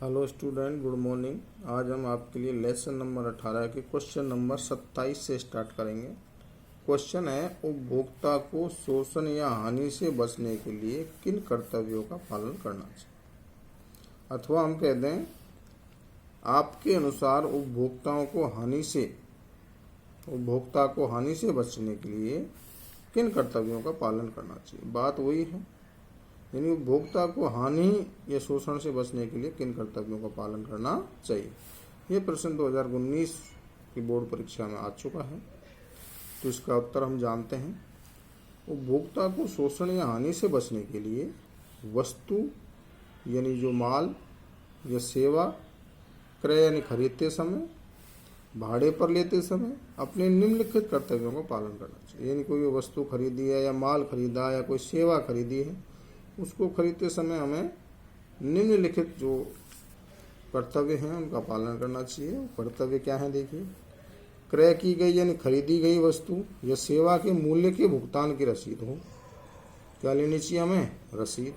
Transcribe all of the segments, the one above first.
Hello student, good morning. आज हम आपके लिए लेसन नंबर 18 के क्वेश्चन नंबर 27 से स्टार्ट करेंगे। क्वेश्चन है, उपभोक्ता को शोषण या हानि से बचने के लिए किन कर्तव्यों का पालन करना चाहिए। अथवा हम कह दें, आपके अनुसार उपभोक्ता को हानि से बचने के लिए किन कर्तव्यों का पालन करना चाहिए। बात वही है, यानी उपभोक्ता को हानि या शोषण से बचने के लिए किन कर्तव्यों का पालन करना चाहिए। ये प्रश्न 2019 की बोर्ड परीक्षा में आ चुका है, तो इसका उत्तर हम जानते हैं। उपभोक्ता को शोषण या हानि से बचने के लिए वस्तु यानी जो माल या सेवा क्रय यानी खरीदते समय, भाड़े पर लेते समय अपने निम्नलिखित कर्तव्यों का पालन करना चाहिए। यानी कोई वस्तु खरीदी है या माल खरीदा या कोई सेवा खरीदी है, उसको खरीदते समय हमें निम्नलिखित जो कर्तव्य हैं उनका पालन करना चाहिए। कर्तव्य क्या है देखिए, क्रय की गई यानी खरीदी गई वस्तु या सेवा के मूल्य के भुगतान की रसीद हो। क्या लेनी चाहिए हमें? रसीद।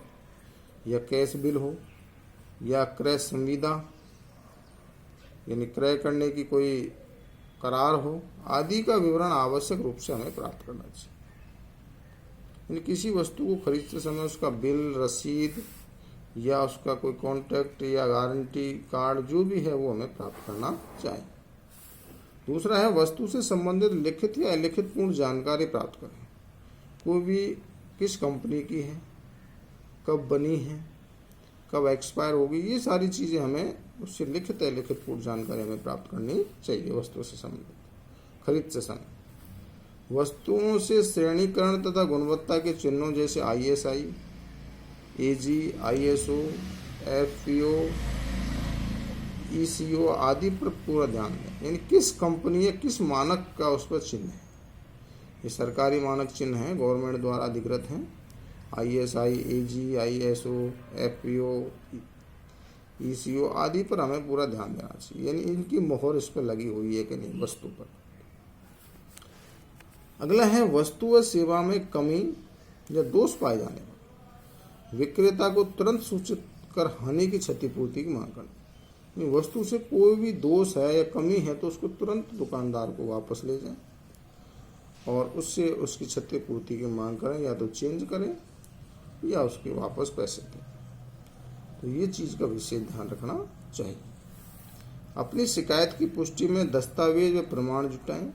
या कैश बिल हो या क्रय संविदा यानी क्रय करने की कोई करार हो आदि का विवरण आवश्यक रूप से हमें प्राप्त करना चाहिए। यानी किसी वस्तु को खरीदते समय उसका बिल, रसीद या उसका कोई कॉन्ट्रैक्ट या गारंटी कार्ड जो भी है वो हमें प्राप्त करना चाहिए। दूसरा है, वस्तु से संबंधित लिखित या अलिखित पूर्ण जानकारी प्राप्त करें। कोई भी किस कंपनी की है, कब बनी है, कब एक्सपायर होगी, ये सारी चीज़ें हमें उससे लिखित या अलिखित पूर्ण जानकारी हमें प्राप्त करनी चाहिए वस्तु से संबंधित खरीद से समय। वस्तुओं से श्रेणीकरण तथा गुणवत्ता के चिन्हों जैसे ISI, AG, ISO, FPO, ECO आदि पर पूरा ध्यान दें। यानी किस कंपनी या किस मानक का उस पर चिन्ह है। ये सरकारी मानक चिन्ह हैं, गवर्नमेंट द्वारा अधिकृत हैं। ISI, AG, ISO, FPO, ECO आदि पर हमें पूरा ध्यान देना चाहिए। यानी इनकी मोहर इस पर लगी हुई है कि नहीं वस्तु पर। अगला है, वस्तु व सेवा में कमी या दोष पाए जाने पर विक्रेता को तुरंत सूचित कर हानि की क्षतिपूर्ति की मांग करनी। वस्तु से कोई भी दोष है या कमी है तो उसको तुरंत दुकानदार को वापस ले जाएं और उससे उसकी क्षतिपूर्ति की मांग करें, या तो चेंज करें या उसके वापस पैसे दें। तो ये चीज़ का विशेष ध्यान रखना चाहिए। अपनी शिकायत की पुष्टि में दस्तावेज व प्रमाण जुटाएं।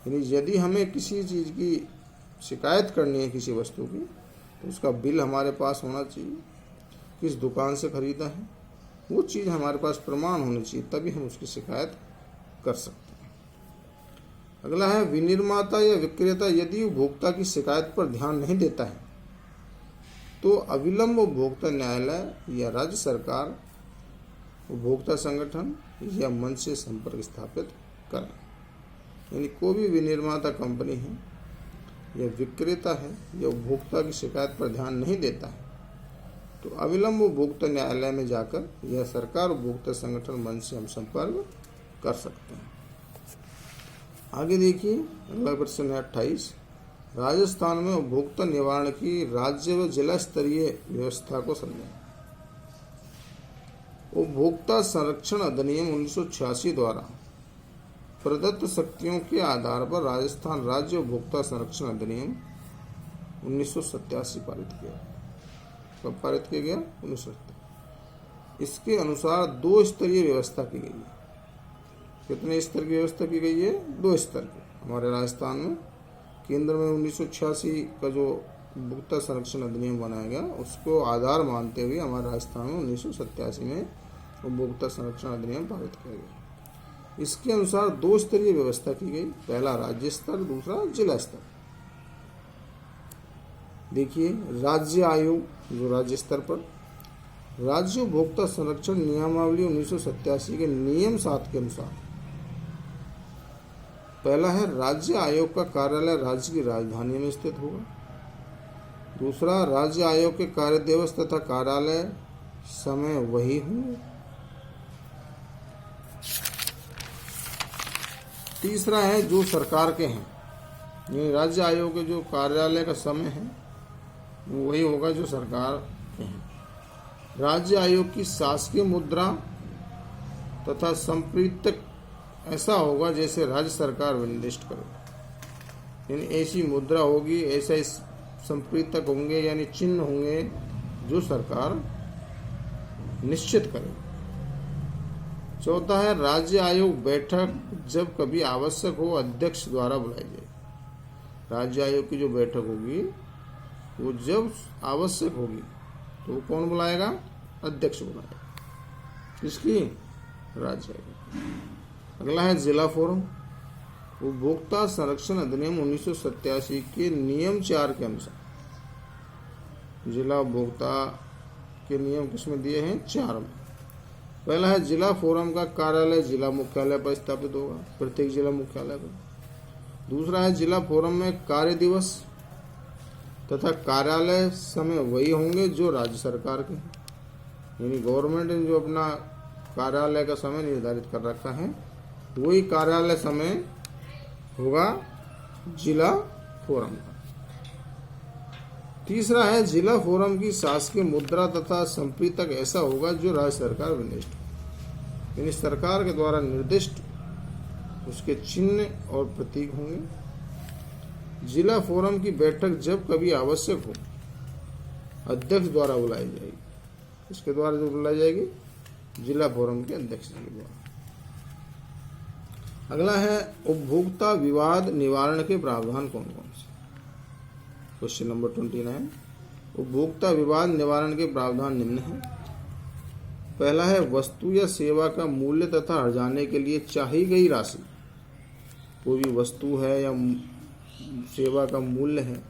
यानी यदि हमें किसी चीज़ की शिकायत करनी है किसी वस्तु की, तो उसका बिल हमारे पास होना चाहिए, किस दुकान से खरीदा है वो चीज़ हमारे पास प्रमाण होनी चाहिए, तभी हम उसकी शिकायत कर सकते हैं। अगला है, विनिर्माता या विक्रेता यदि उपभोक्ता की शिकायत पर ध्यान नहीं देता है तो अविलंब उपभोक्ता न्यायालय या राज्य सरकार, उपभोक्ता संगठन या मंच से संपर्क स्थापित करें। यानी कोई भी विनिर्माता कंपनी है या विक्रेता है या उपभोक्ता की शिकायत पर ध्यान नहीं देता है तो अविलंब उपभोक्ता न्यायालय में जाकर या सरकार उपभोक्ता संगठन मंच से हम संपर्क कर सकते हैं। आगे देखिए, अगला प्रश्न है 28। राजस्थान में उपभोक्ता निवारण की राज्य व जिला स्तरीय व्यवस्था को समझें। उपभोक्ता संरक्षण अधिनियम 1986 द्वारा प्रदत्त शक्तियों के आधार पर राजस्थान राज्य उपभोक्ता संरक्षण अधिनियम 1987 पारित किया। कब पारित किया गया? 1987। इसके अनुसार 2 स्तरीय व्यवस्था की गई है। कितने स्तर की व्यवस्था की गई है? 2 स्तर की। हमारे राजस्थान में केंद्र में 1986 का जो उपभोक्ता संरक्षण अधिनियम बनाया गया उसको आधार मानते हुए हमारे राजस्थान में 1987 में उपभोक्ता संरक्षण अधिनियम पारित किया गया। इसके अनुसार 2 स्तरीय व्यवस्था की गई, पहला राज्य स्तर, दूसरा जिला स्तर। देखिए, राज्य आयोग जो राज्य स्तर पर राज्य उपभोक्ता संरक्षण नियमावली 1987 के नियम 7 के अनुसार पहला है, राज्य आयोग का कार्यालय राज्य की राजधानी में स्थित होगा। दूसरा, राज्य आयोग के कार्य दिवस तथा कार्यालय समय वही होंगे। तीसरा है, जो सरकार के हैं, ये राज्य आयोग के जो कार्यालय का समय है वो वही होगा जो सरकार के हैं। राज्य आयोग की शासकीय मुद्रा तथा संप्रीतक ऐसा होगा जैसे राज्य सरकार निर्दिष्ट करे, यानी ऐसी मुद्रा होगी, ऐसे संप्रीतक होंगे यानी चिन्ह होंगे जो सरकार निश्चित करे। चौथा है राज्य आयोग बैठक जब कभी आवश्यक हो अध्यक्ष द्वारा बुलाई जाए। राज्य आयोग की जो बैठक होगी वो जब आवश्यक होगी तो कौन बुलाएगा? अध्यक्ष बुलाएगा। किसकी? राज्य आयोग। अगला है जिला फोरम। उपभोक्ता संरक्षण अधिनियम 1987 के नियम 4 के अनुसार जिला उपभोक्ता के नियम किसमें दिए हैं? 4 में। पहला है जिला फोरम का कार्यालय जिला मुख्यालय पर स्थापित होगा, प्रत्येक जिला मुख्यालय पर। दूसरा है जिला फोरम में कार्य दिवस तथा कार्यालय समय वही होंगे जो राज्य सरकार के, यानी गवर्नमेंट ने जो अपना कार्यालय का समय निर्धारित कर रखा है वही कार्यालय समय होगा जिला फोरम का। तीसरा है जिला फोरम की शासकीय मुद्रा तथा संप्रीतक ऐसा होगा जो राज्य सरकार निर्दिष्ट, यानी सरकार के द्वारा निर्दिष्ट उसके चिन्ह और प्रतीक होंगे। जिला फोरम की बैठक जब कभी आवश्यक हो अध्यक्ष द्वारा बुलाई जाएगी। इसके द्वारा जो बुलाई जाएगी? जिला फोरम के अध्यक्ष के द्वारा। अगला है उपभोक्ता विवाद निवारण के प्रावधान कौन कौन से? Question number 29। उपभोक्ता विवाद निवारण के प्रावधान निम्न है। पहला है वस्तु या सेवा का मूल्य तथा हर्जाने के लिए चाही गई राशि। कोई भी वस्तु है या सेवा का मूल्य है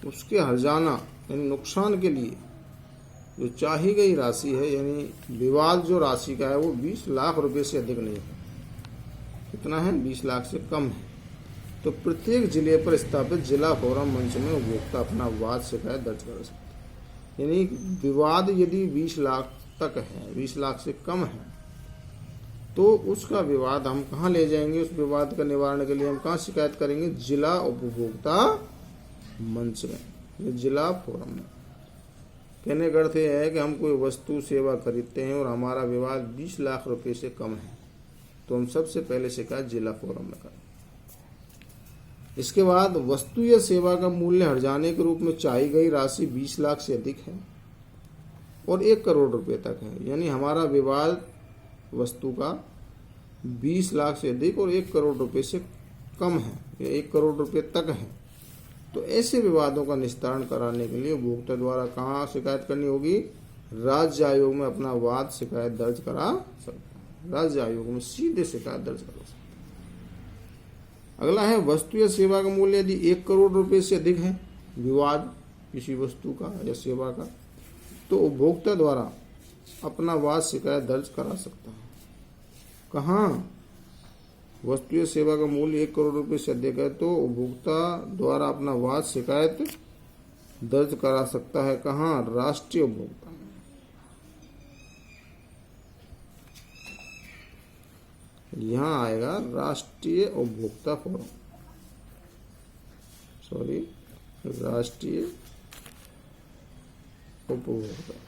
उसके हर्जाना यानी नुकसान के लिए जो चाही गई राशि है, यानी विवाद जो राशि का है वो 20 लाख रुपए से अधिक नहीं है। कितना है? 20 लाख से कम है। तो प्रत्येक जिले पर स्थापित जिला फोरम मंच में उपभोक्ता अपना वाद शिकायत दर्ज कर सकते हैं। यानी विवाद यदि 20 लाख तक है, 20 लाख से कम है, तो उसका विवाद हम कहाँ ले जाएंगे? उस विवाद का निवारण के लिए हम कहाँ शिकायत करेंगे? जिला उपभोक्ता मंच में, जिला फोरम में। कहने का अर्थ यह है कि हम कोई वस्तु सेवा खरीदते हैं और हमारा विवाद 20 लाख रुपए से कम है तो हम सबसे पहले शिकायत जिला फोरम में करें। इसके बाद वस्तु या सेवा का मूल्य हर्जाने के रूप में चाही गई राशि 20 लाख से अधिक है और 1 करोड़ रुपए तक है, यानी हमारा विवाद वस्तु का 20 लाख से अधिक और 1 करोड़ रुपए से कम है या 1 करोड़ रुपए तक है, तो ऐसे विवादों का निस्तारण कराने के लिए उपभोक्ता द्वारा कहाँ शिकायत करनी होगी? राज्य आयोग में अपना वाद शिकायत दर्ज करा सकता है। राज्य आयोग में सीधे शिकायत दर्ज करा सकता है। अगला है वस्तु या सेवा का मूल्य यदि 1 करोड़ रुपए से अधिक है विवाद किसी वस्तु का या सेवा का, तो उपभोक्ता द्वारा अपना वाद शिकायत दर्ज करा सकता है। कहाँ? वस्तु या सेवा का मूल्य 1 करोड़ रुपए से अधिक है तो उपभोक्ता द्वारा अपना वाद शिकायत दर्ज करा सकता है। कहाँ? राष्ट्रीय उपभोक्ता में। यहाँ आएगा राष्ट्रीय उपभोक्ता फोरम, राष्ट्रीय उपभोक्ता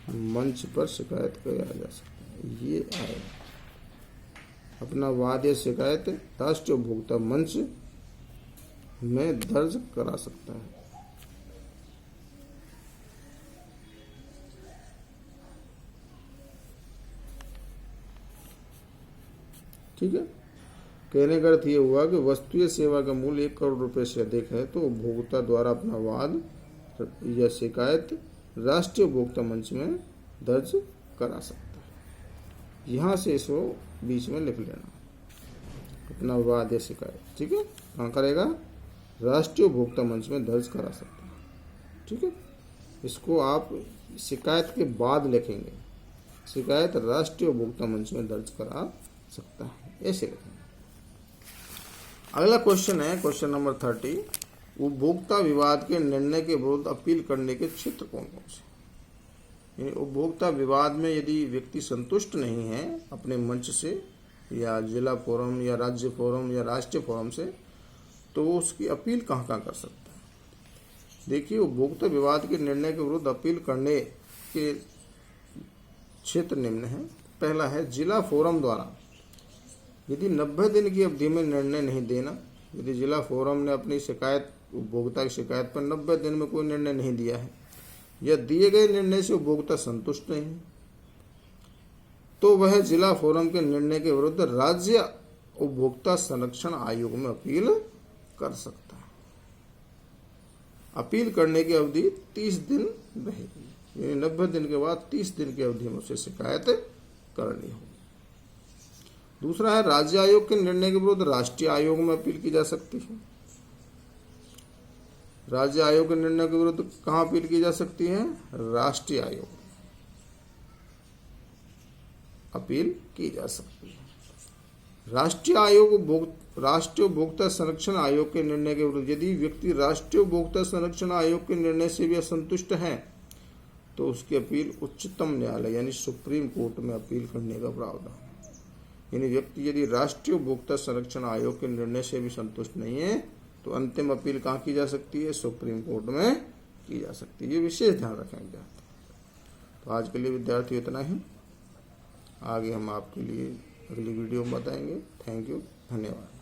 मंच पर शिकायत किया जा सकता है। ये आएगा अपना वाद या शिकायत राष्ट्रीय उपभोक्ता मंच में दर्ज करा सकता है। ठीक है। कहने का अर्थ ये हुआ कि वस्तु या सेवा का मूल्य 1 करोड़ रुपए से अधिक है तो उपभोक्ता द्वारा अपना वाद या शिकायत राष्ट्रीय उपभोक्ता मंच में दर्ज करा सकता है। यहाँ से इसको बीच में लिख लेना, अपना वाद या शिकायत। ठीक है। कहाँ करेगा? राष्ट्रीय उपभोक्ता मंच में दर्ज करा सकता है। ठीक है। इसको आप शिकायत के बाद लिखेंगे, शिकायत राष्ट्रीय उपभोक्ता मंच में दर्ज करा सकता है, ऐसे लिखेंगे। अगला क्वेश्चन है क्वेश्चन नंबर 30। उपभोक्ता विवाद के निर्णय के विरुद्ध अपील करने के क्षेत्र कौन कौन से? यानी उपभोक्ता विवाद में यदि व्यक्ति संतुष्ट नहीं है अपने मंच से या जिला फोरम या राज्य फोरम या राष्ट्रीय फोरम से, तो वो उसकी अपील कहाँ कहाँ कर सकता है? देखिए, उपभोक्ता विवाद के निर्णय के विरुद्ध अपील करने के क्षेत्र निम्न है। पहला है जिला फोरम द्वारा यदि 90 दिन की अवधि में निर्णय नहीं देना। यदि जिला फोरम ने अपनी शिकायत, उपभोक्ता की शिकायत पर 90 दिन में कोई निर्णय नहीं दिया है या दिए गए निर्णय से उपभोक्ता संतुष्ट नहीं है, तो वह जिला फोरम के निर्णय के विरुद्ध राज्य उपभोक्ता संरक्षण आयोग में अपील कर सकता है। अपील करने की अवधि 30 दिन रहेगी, यानी 90 दिन के बाद 30 दिन की अवधि में उसे शिकायत करनी होगी। दूसरा है राज्य आयोग के निर्णय के विरुद्ध राष्ट्रीय आयोग में अपील की जा सकती है। राज्य आयोग के निर्णय के विरुद्ध कहां अपील की जा सकती है? राष्ट्रीय आयोग अपील की जा सकती है। राष्ट्रीय उपभोक्ता संरक्षण आयोग के निर्णय के विरुद्ध यदि व्यक्ति राष्ट्रीय उपभोक्ता संरक्षण आयोग के निर्णय से भी असंतुष्ट है तो उसकी अपील उच्चतम न्यायालय यानी सुप्रीम कोर्ट में अपील करने का प्रावधान है। यानी व्यक्ति यदि राष्ट्रीय उपभोक्ता संरक्षण आयोग के निर्णय से भी संतुष्ट नहीं है तो अंतिम अपील कहाँ की जा सकती है? सुप्रीम कोर्ट में की जा सकती है। ये विशेष ध्यान रखेंगे। तो आज के लिए विद्यार्थी इतना ही। आगे हम आपके लिए अगली वीडियो में बताएंगे। थैंक यू, धन्यवाद।